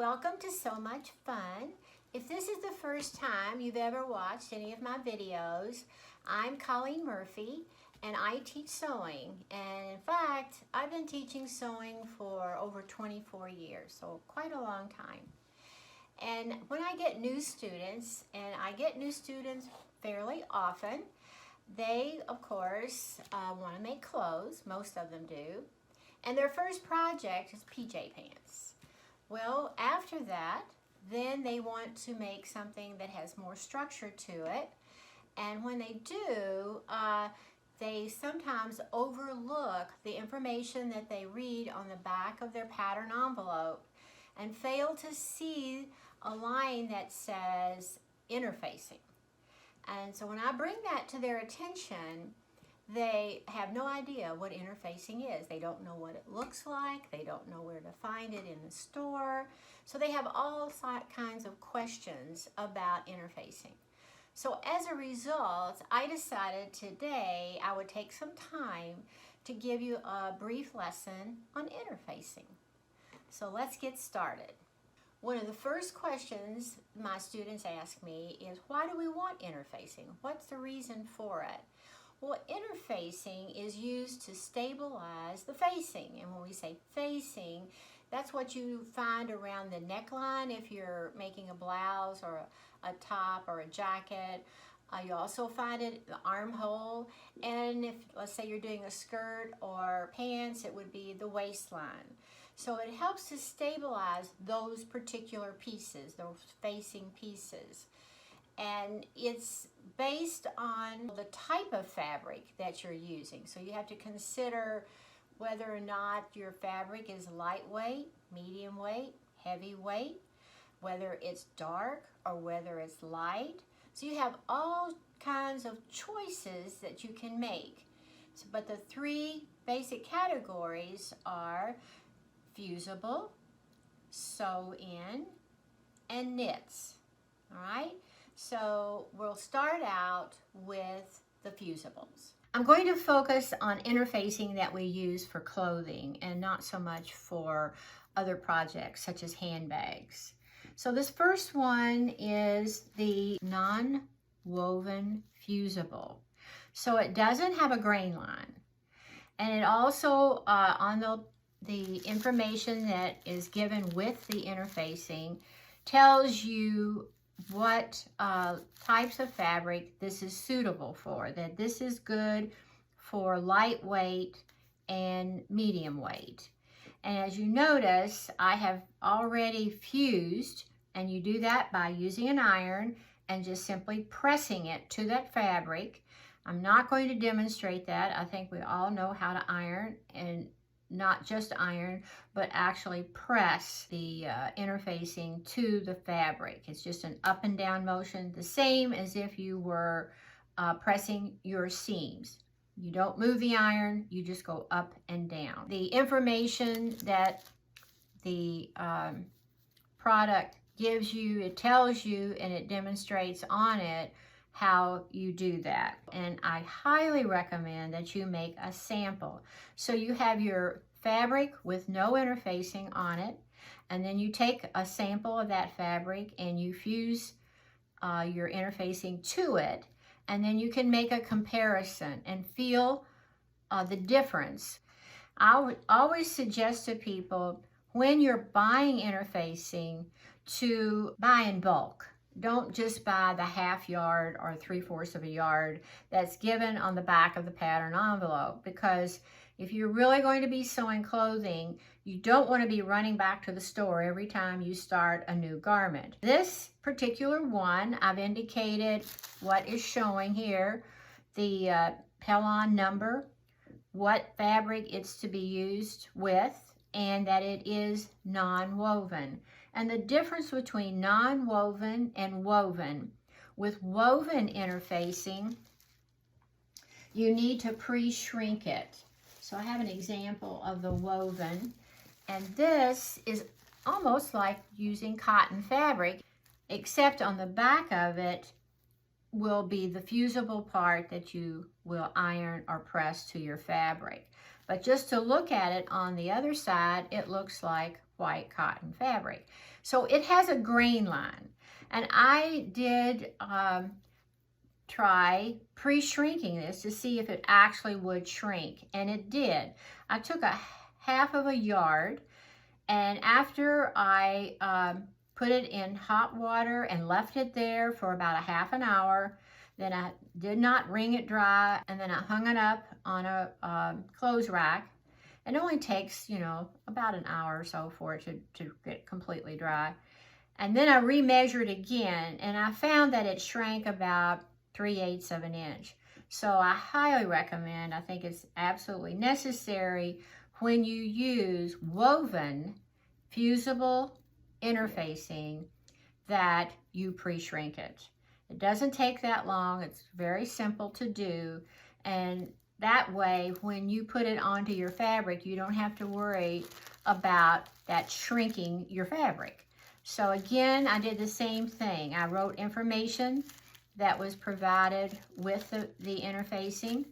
Welcome to So Much Fun. If this is the first time you've ever watched any of my videos, I'm Colleen Murphy and I teach sewing. And in fact, I've been teaching sewing for over 24 years, so quite a long time. And when I get new students, and I get new students fairly often, they, of course, want to make clothes. Most of them do. And their first project is PJ pants. Well, after that, then they want to make something that has more structure to it. And when they do, they sometimes overlook the information that they read on the back of their pattern envelope and fail to see a line that says interfacing. And so when I bring that to their attention, they have no idea what interfacing is. They don't know what it looks like. They don't know where to find it in the store. So they have all kinds of questions about interfacing. So as a result, I decided today I would take some time to give you a brief lesson on interfacing. So let's get started. One of the first questions my students ask me is, why do we want interfacing? What's the reason for it? Well, interfacing is used to stabilize the facing. And when we say facing, that's what you find around the neckline if you're making a blouse or a top or a jacket. You also find it in the armhole. And if, let's say, you're doing a skirt or pants, it would be the waistline. So it helps to stabilize those particular pieces, those facing pieces. And it's based on the type of fabric that you're using. So you have to consider whether or not your fabric is lightweight, medium weight, heavy weight, whether it's dark or whether it's light. So you have all kinds of choices that you can make. So, but the three basic categories are fusible, sew-in, and knits. All right? So we'll start out with the fusibles. I'm going to focus on interfacing that we use for clothing and not so much for other projects such as handbags. So this first one is the non-woven fusible. So it doesn't have a grain line. And it also, on the information that is given with the interfacing, tells you what types of fabric this is suitable for, that this is good for lightweight and medium weight. And as you notice, I have already fused, and you do that by using an iron and just simply pressing it to that fabric. I'm not going to demonstrate that. I think we all know how to iron, and not just iron, but actually press the interfacing to the fabric. It's just an up and down motion, the same as if you were pressing your seams. You don't move the iron, you just go up and down. The information that the product gives you, it tells you, and it demonstrates on it how you do that. And I highly recommend that you make a sample. So you have your fabric with no interfacing on it, and then you take a sample of that fabric and you fuse your interfacing to it, and then you can make a comparison and feel the difference. I would always suggest to people, when you're buying interfacing, to buy in bulk. Don't just buy the half yard or 3/4 of a yard that's given on the back of the pattern envelope, because if you're really going to be sewing clothing, you don't want to be running back to the store every time you start a new garment. This particular one, I've indicated what is showing here, the Pellon number, what fabric it's to be used with, and that it is non-woven. And the difference between non-woven and woven: with woven interfacing, you need to pre-shrink it. So I have an example of the woven, and this is almost like using cotton fabric, except on the back of it, will be the fusible part that you will iron or press to your fabric. But just to look at it on the other side, it looks like white cotton fabric. So it has a grain line. And I did try pre-shrinking this to see if it actually would shrink, and it did. I took a half of a yard, and after I put it in hot water and left it there for about a half an hour, then I did not wring it dry, and then I hung it up on a clothes rack. It only takes, you know, about an hour or so for it to get completely dry. And then I remeasured again, and I found that it shrank about 3/8 of an inch. So I highly recommend, I think it's absolutely necessary when you use woven fusible interfacing that you pre-shrink it. It doesn't take that long. It's very simple to do. And that way, when you put it onto your fabric, you don't have to worry about that shrinking your fabric. So again, I did the same thing. I wrote information that was provided with the interfacing,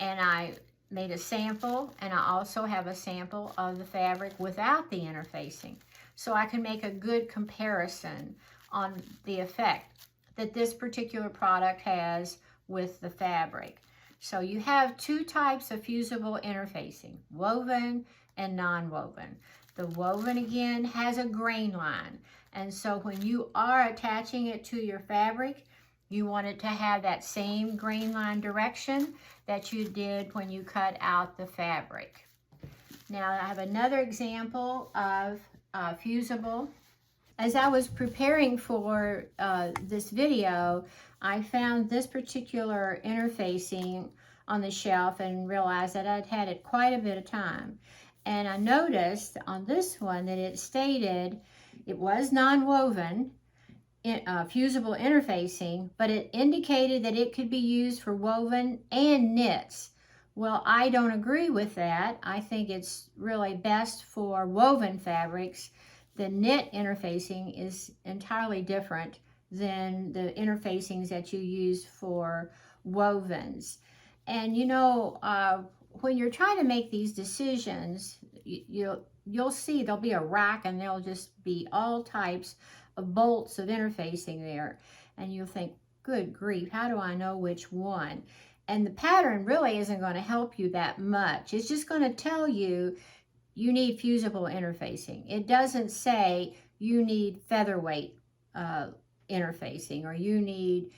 and I made a sample, and I also have a sample of the fabric without the interfacing, so I can make a good comparison on the effect that this particular product has with the fabric. So you have two types of fusible interfacing, woven and non-woven. The woven, again, has a grain line, and so when you are attaching it to your fabric, you want it to have that same grain line direction that you did when you cut out the fabric. Now I have another example of fusible. As I was preparing for this video, I found this particular interfacing on the shelf and realized that I'd had it quite a bit of time. And I noticed on this one that it stated it was non-woven, fusible interfacing, but it indicated that it could be used for woven and knits. Well, I don't agree with that. I think it's really best for woven fabrics. The knit interfacing is entirely different than the interfacings that you use for wovens. And you know, when you're trying to make these decisions, you'll see there'll be a rack and there'll just be all types of bolts of interfacing there, and you'll think, good grief, how do I know which one? And the pattern really isn't going to help you that much. It's just going to tell you you need fusible interfacing. It doesn't say you need featherweight interfacing, or you need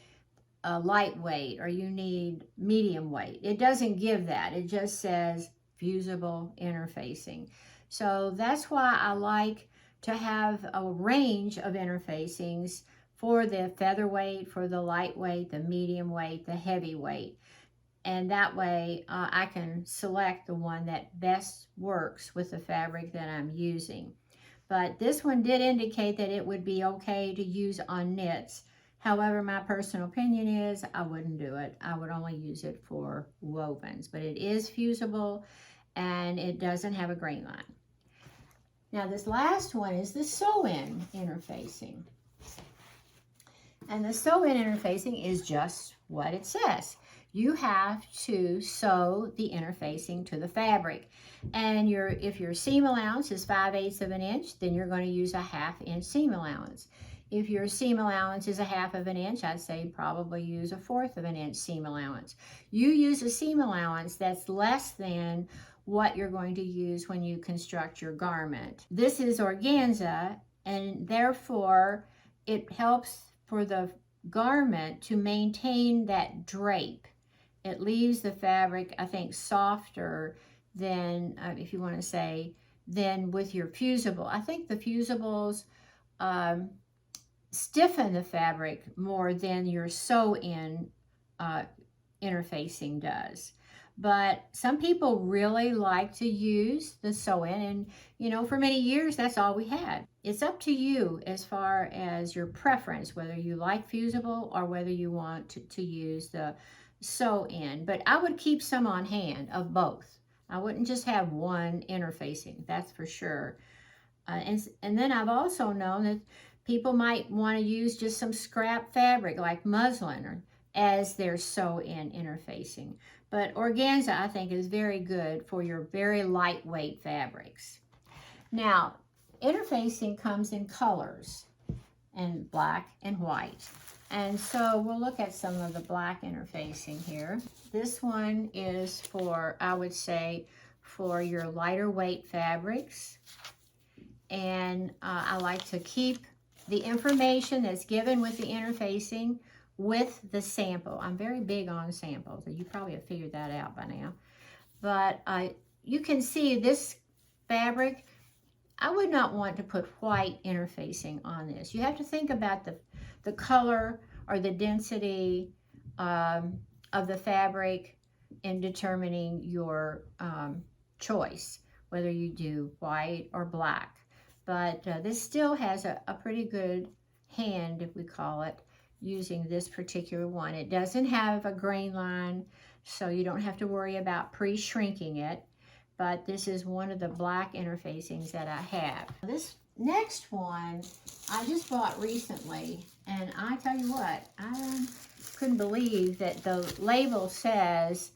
lightweight, or you need medium weight. It doesn't give that. It just says fusible interfacing. So that's why I like to have a range of interfacings for the featherweight, for the lightweight, the medium weight, the heavyweight. And that way I can select the one that best works with the fabric that I'm using. But this one did indicate that it would be okay to use on knits. However, my personal opinion is I wouldn't do it. I would only use it for wovens. But it is fusible, and it doesn't have a grain line. Now this last one is the Sewin interfacing. And the Sewin interfacing is just what it says. You have to sew the interfacing to the fabric. And if your seam allowance is 5/8 of an inch, then you're going to use a 1/2 inch seam allowance. If your seam allowance is a 1/2 of an inch, I'd say probably use a 1/4 of an inch seam allowance. You use a seam allowance that's less than what you're going to use when you construct your garment. This is organza, and therefore it helps for the garment to maintain that drape. It leaves the fabric, I think, softer than, if you want to say, than with your fusible. I think the fusibles stiffen the fabric more than your sew-in interfacing does. But some people really like to use the sew-in, and you know, for many years that's all we had. It's up to you as far as your preference, whether you like fusible or whether you want to use the sew-in. But I would keep some on hand of both. I wouldn't just have one interfacing, that's for sure. And then I've also known that people might want to use just some scrap fabric like muslin, or as their sew-in interfacing. But organza, I think, is very good for your very lightweight fabrics. Now, interfacing comes in colors, and black and white. And so we'll look at some of the black interfacing here. This one is for, I would say, for your lighter weight fabrics. And I like to keep the information that's given with the interfacing with the sample. I'm very big on samples, and you probably have figured that out by now. But you can see this fabric, I would not want to put white interfacing on this. You have to think about the color or the density of the fabric in determining your choice, whether you do white or black. But this still has a pretty good hand, if we call it, using this particular one. It doesn't have a grain line, so you don't have to worry about pre-shrinking it. But this is one of the black interfacings that I have. This next one I just bought recently, and I tell you what, I couldn't believe that the label says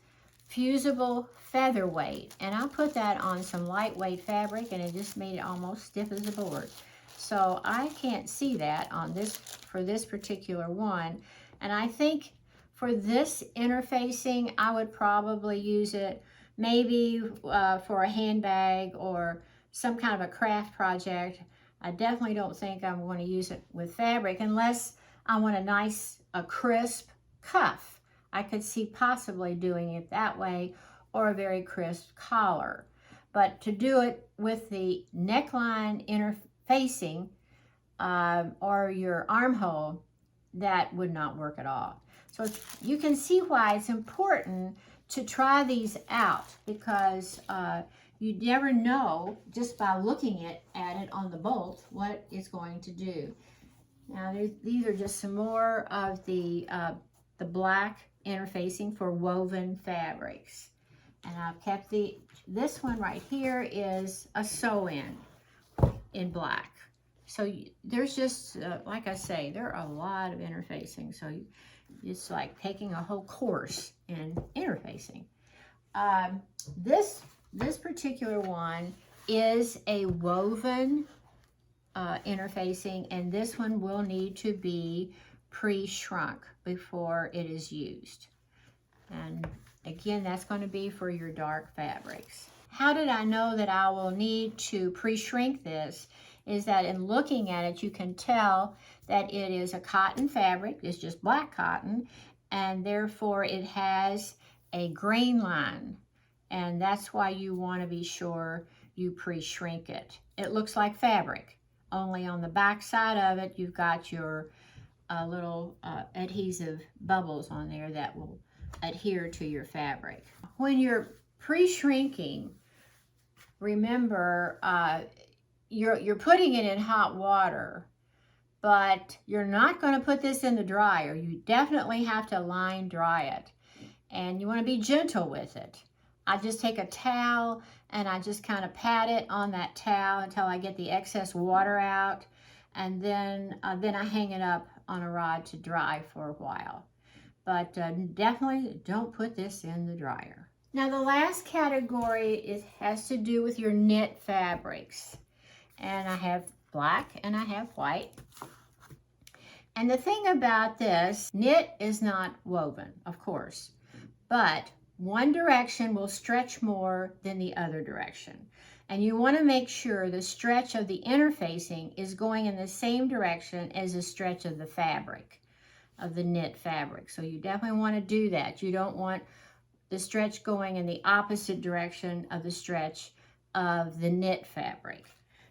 fusible featherweight, and I put that on some lightweight fabric, and it just made it almost stiff as a board. So I can't see that on this for this particular one, and I think for this interfacing I would probably use it maybe for a handbag or some kind of a craft project. I definitely don't think I'm going to use it with fabric unless I want a crisp cuff. I could see possibly doing it that way, or a very crisp collar. But to do it with the neckline interfacing or your armhole, that would not work at all. So you can see why it's important to try these out, because you never know just by looking at it on the bolt what it's going to do. Now these are just some more of the black interfacing for woven fabrics, and I've kept this one right here is a sew-in in black. So there's just like I say, there are a lot of interfacing, so it's like taking a whole course in interfacing. This particular one is a woven interfacing, and this one will need to be pre-shrunk before it is used. And again, that's going to be for your dark fabrics. How did I know that I will need to pre-shrink this? Is that in looking at it, you can tell that it is a cotton fabric. It's just black cotton, and therefore it has a grain line, and that's why you want to be sure you pre-shrink it. It looks like fabric, only on the back side of it you've got your little adhesive bubbles on there that will adhere to your fabric. When you're pre-shrinking, remember you're putting it in hot water, but you're not going to put this in the dryer. You definitely have to line dry it, and you want to be gentle with it. I just take a towel and I just kind of pat it on that towel until I get the excess water out, and then I hang it up on a rod to dry for a while. But definitely don't put this in the dryer. Now the last category has to do with your knit fabrics. And I have black and I have white. And the thing about this, knit is not woven, of course, but one direction will stretch more than the other direction. And you want to make sure the stretch of the interfacing is going in the same direction as the stretch of the fabric, of the knit fabric. So you definitely want to do that. You don't want the stretch going in the opposite direction of the stretch of the knit fabric.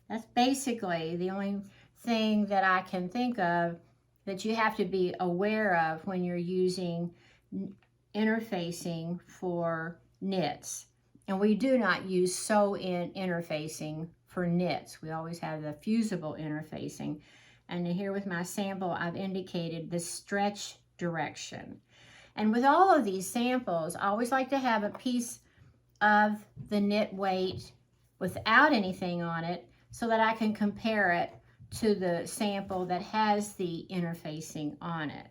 That's basically the only thing that I can think of that you have to be aware of when you're using interfacing for knits. And we do not use sew-in interfacing for knits. We always have the fusible interfacing. And here with my sample, I've indicated the stretch direction. And with all of these samples, I always like to have a piece of the knit weight without anything on it, so that I can compare it to the sample that has the interfacing on it.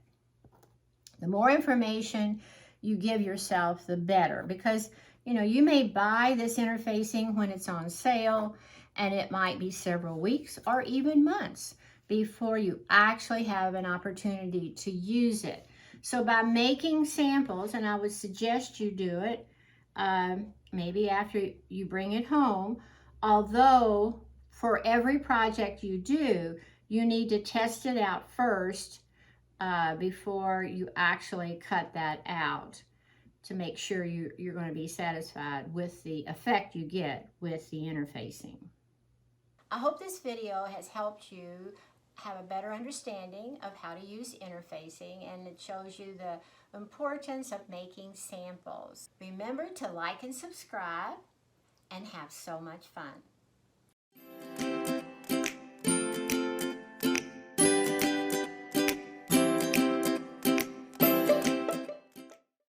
The more information you give yourself, the better, because you may buy this interfacing when it's on sale, and it might be several weeks or even months before you actually have an opportunity to use it. So by making samples, and I would suggest you do it maybe after you bring it home, although for every project you do, you need to test it out first before you actually cut that out, to make sure you're going to be satisfied with the effect you get with the interfacing. I hope this video has helped you have a better understanding of how to use interfacing, and it shows you the importance of making samples. Remember to like and subscribe, and have so much fun.